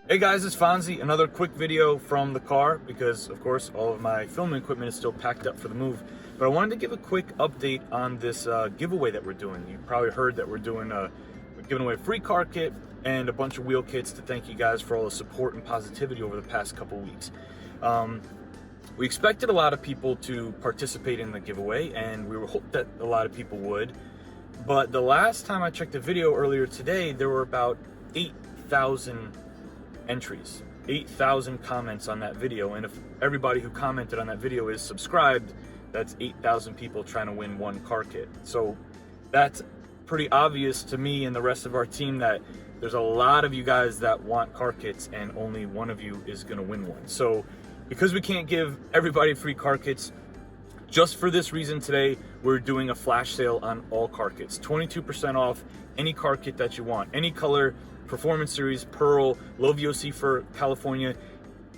Hey guys, it's Fonzie. Another quick video from the car because, of course, all of my filming equipment is still packed up for the move. But I wanted to give a quick update on this giveaway that we're doing. You probably heard that we're giving away a free car kit and a bunch of wheel kits to thank you guys for all the support and positivity over the past couple weeks. We expected a lot of people to participate in the giveaway, and we hoped that a lot of people would. But the last time I checked the video earlier today, there were about 8,000 entries, 8,000 comments on that video, and if everybody who commented on that video is subscribed, that's 8,000 people trying to win one car kit. So that's pretty obvious to me and the rest of our team that there's a lot of you guys that want car kits and only one of you is going to win one. So because we can't give everybody free car kits, just for this reason today, we're doing a flash sale on all car kits. 22% off any car kit that you want, any color, Performance Series, Pearl, low VOC for California,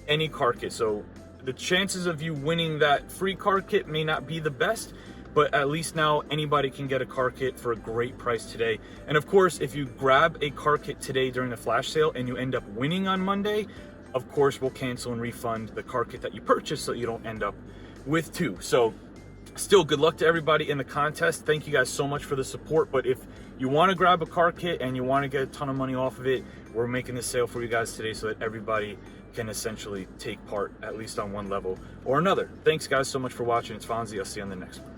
any car kit. So the chances of you winning that free car kit may not be the best, but at least now anybody can get a car kit for a great price today. And of course, if you grab a car kit today during the flash sale and you end up winning on Monday, of course, we'll cancel and refund the car kit that you purchased so you don't end up with two. So still, good luck to everybody in the contest. Thank you guys so much for the support. But if you want to grab a car kit and you want to get a ton of money off of it, we're making this sale for you guys today so that everybody can essentially take part, at least on one level or another. Thanks guys so much for watching. It's Fonzie. I'll see you on the next one.